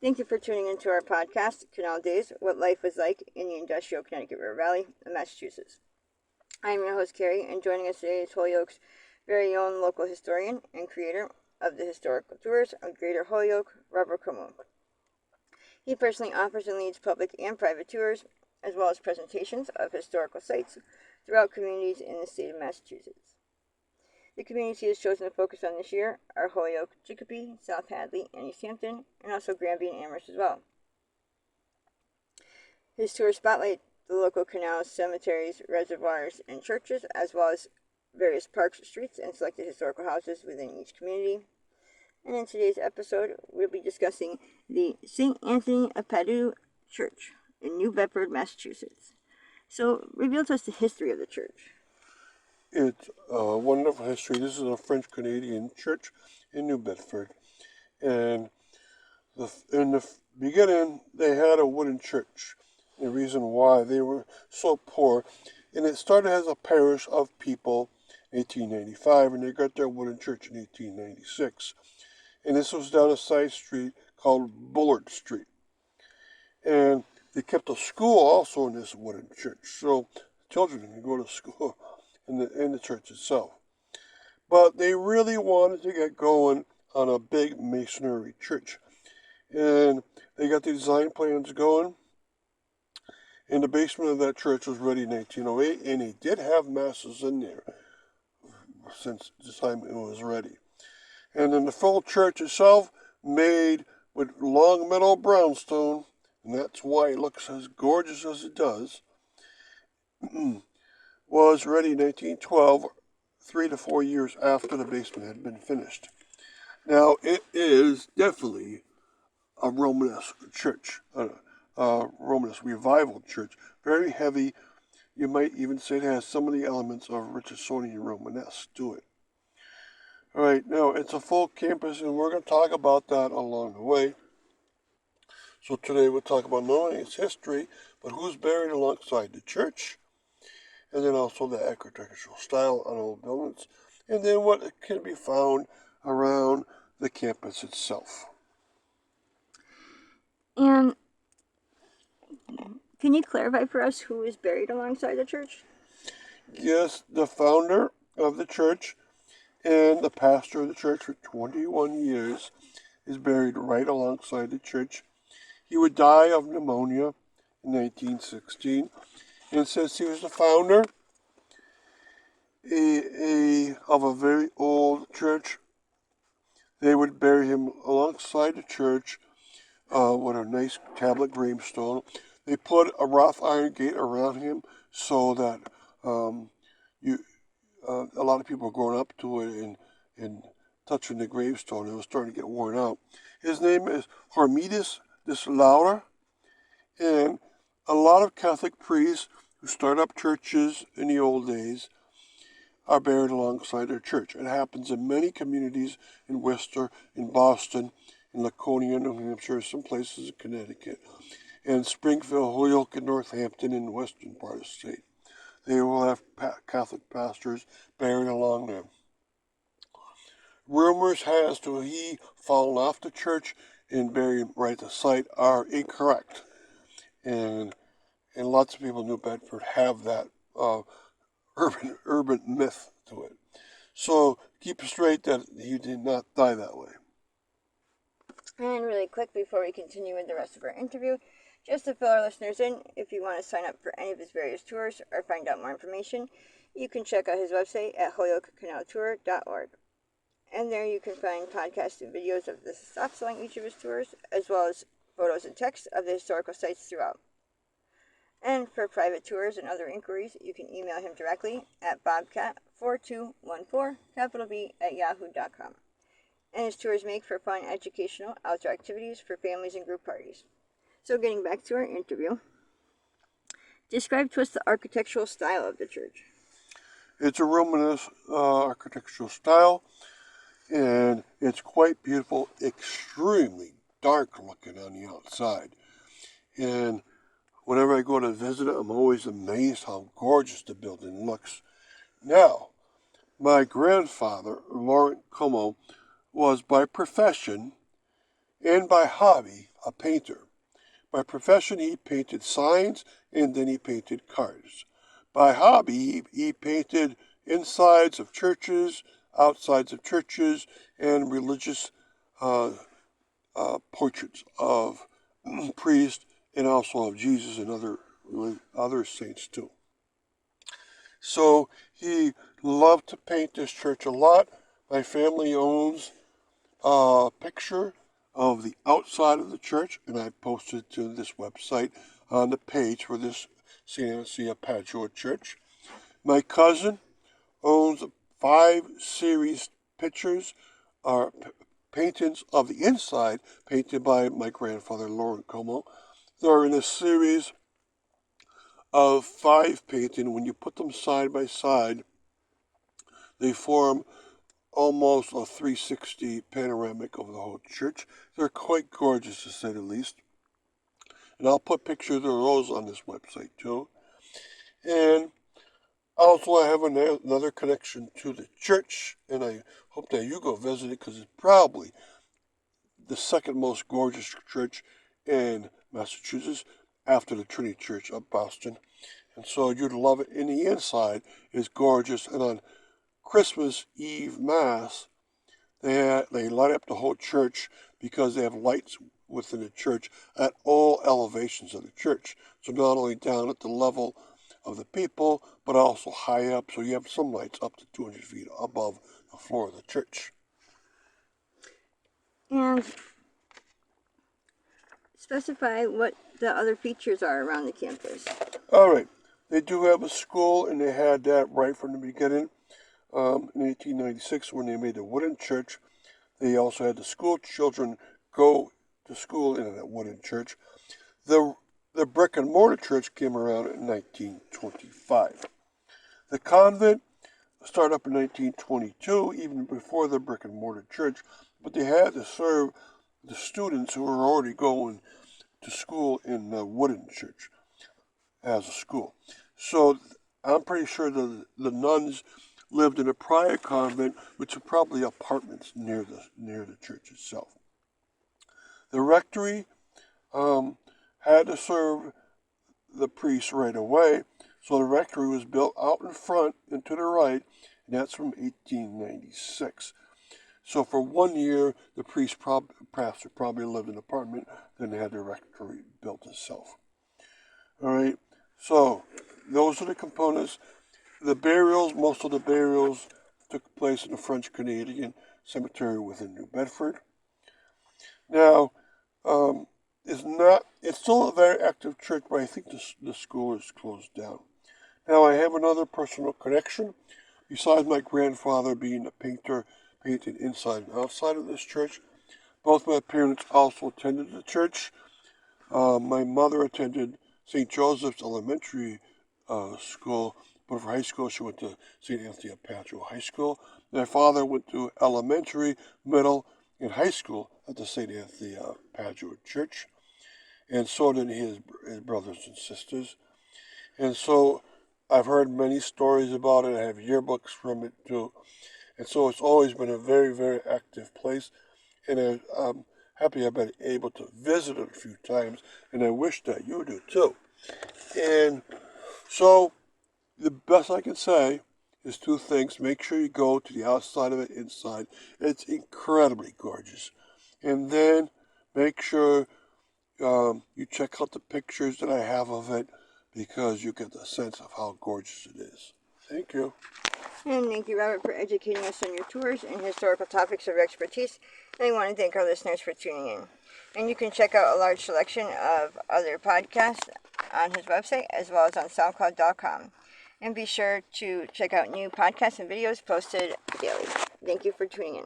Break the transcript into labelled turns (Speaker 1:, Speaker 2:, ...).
Speaker 1: Thank you for tuning into our podcast, Canal Days, What Life Was Like in the Industrial Connecticut River Valley of Massachusetts. I am your host, Carrie, and joining us today is Holyoke's very own local historian and creator of the historical tours of Greater Holyoke, Robert Como. He personally offers and leads public and private tours, as well as presentations of historical sites throughout communities in the state of Massachusetts. The communities he has chosen to focus on this year are Holyoke, Chicopee, South Hadley, and East Hampton, and also Granby and Amherst as well. His tours spotlight the local canals, cemeteries, reservoirs, and churches, as well as various parks, streets, and selected historical houses within each community. And in today's episode, we'll be discussing the St. Anthony of Padua Church in New Bedford, Massachusetts. So, reveal to us the history of the church.
Speaker 2: It's a wonderful history. This is a French-Canadian church in New Bedford. And in the beginning, they had a wooden church. The reason why they were so poor. And it started as a parish of people in 1895, and they got their wooden church in 1896. And this was down a side street called Bullard Street. And they kept a school also in this wooden church. So children can go to school in the church itself. But they really wanted to get going on a big masonry church. And they got the design plans going. And the basement of that church was ready in 1908, and they did have masses in there since the time it was ready. And then the full church itself, made with long metal brownstone, and that's why it looks as gorgeous as it does, was ready in 1912, 3 to 4 years after the basement had been finished. Now, it is definitely a Romanesque church, a Romanesque revival church. Very heavy. You might even say it has some of the elements of Richardsonian Romanesque to it. All right, now it's a full campus, and we're going to talk about that along the way. So today we'll talk about not only its history, but who's buried alongside the church, and then also the architectural style on old buildings, and then what can be found around the campus itself.
Speaker 1: And can you clarify for us who is buried alongside the church?
Speaker 2: Yes, the founder of the church and the pastor of the church for 21 years is buried right alongside the church. He would die of pneumonia in 1916, and since he was the founder of a very old church, they would bury him alongside the church with a nice tablet gravestone. They put a wrought iron gate around him so that a lot of people were going up to it and touching the gravestone. It was starting to get worn out. His name is Hormidas de Laura, and a lot of Catholic priests who start up churches in the old days are buried alongside their church. It happens in many communities in Worcester, in Boston, in Laconia, New Hampshire, some places in Connecticut, and Springfield, Holyoke, and Northampton in the western part of the state. They will have Catholic pastors buried along there. Rumors as to he fallen off the church and buried right at the site are incorrect. And lots of people in New Bedford have that urban myth to it. So keep it straight that he did not die that way.
Speaker 1: And really quick before we continue with the rest of our interview, just to fill our listeners in, if you want to sign up for any of his various tours or find out more information, you can check out his website at holyokecanaltour.org. And there you can find podcasts and videos of the stops along each of his tours, as well as photos and text of the historical sites throughout. And for private tours and other inquiries, you can email him directly at bobcat4214, capital B, at yahoo.com. And his tours make for fun, educational, outdoor activities for families and group parties. So getting back to our interview, describe to us the architectural style of the church.
Speaker 2: It's a Romanesque architectural style, and it's quite beautiful, extremely dark looking on the outside. And whenever I go to visit it, I'm always amazed how gorgeous the building looks. Now, my grandfather, Laurent Como, was by profession and by hobby a painter. By profession, he painted signs and then he painted cars. By hobby, he painted insides of churches, outsides of churches, and religious portraits of priests and also of Jesus and other saints too. So he loved to paint this church a lot. My family owns a picture of the outside of the church, and I posted to this website on the page for this St. Anthony Padua church. My cousin owns 5 series pictures or paintings of the inside painted by my grandfather, Lauren Como. They're in a series of 5 paintings. When you put them side by side, they form almost a 360 panoramic of the whole church. They're quite gorgeous, to say the least. And I'll put pictures of those on this website too. And also I have another connection to the church, and I hope that you go visit it because it's probably the second most gorgeous church in Massachusetts after the Trinity Church of Boston. And so you'd love it. And the inside is gorgeous. And on Christmas Eve Mass, they light up the whole church because they have lights within the church at all elevations of the church. So not only down at the level of the people, but also high up. So you have some lights up to 200 feet above the floor of the church.
Speaker 1: And specify what the other features are around the campus.
Speaker 2: All right. They do have a school, and they had that right from the beginning. In 1896, when they made the wooden church, they also had the school children go to school in that wooden church. The brick and mortar church came around in 1925. The convent started up in 1922, even before the brick and mortar church, but they had to serve the students who were already going to school in the wooden church as a school. So I'm pretty sure the nuns lived in a prior convent, which are probably apartments near the church itself. The rectory had to serve the priests right away, so the rectory was built out in front and to the right, and that's from 1896. So for 1 year, the pastor probably lived in an apartment, then they had the rectory built itself. All right, so those are the components. The burials, most of the burials took place in the French-Canadian cemetery within New Bedford. Now, it's still a very active church, but I think the school is closed down. Now, I have another personal connection. Besides my grandfather being a painter, painted inside and outside of this church, both my parents also attended the church. My mother attended St. Joseph's Elementary School, but for high school she went to St. Anthony of Padua High School. My father went to elementary, middle, and high school at the St. Anthony of Padua Church, and so did his brothers and sisters. And so I've heard many stories about it. I have yearbooks from it too. And so it's always been a very, very active place. And I'm happy I've been able to visit it a few times. And I wish that you do too. And so the best I can say is 2 things. Make sure you go to the outside of it, inside. It's incredibly gorgeous. And then make sure you check out the pictures that I have of it because you get the sense of how gorgeous it is. Thank you.
Speaker 1: And thank you, Robert, for educating us on your tours and historical topics of your expertise. And I want to thank our listeners for tuning in. And you can check out a large selection of other podcasts on his website as well as on SoundCloud.com. And be sure to check out new podcasts and videos posted daily. Thank you for tuning in.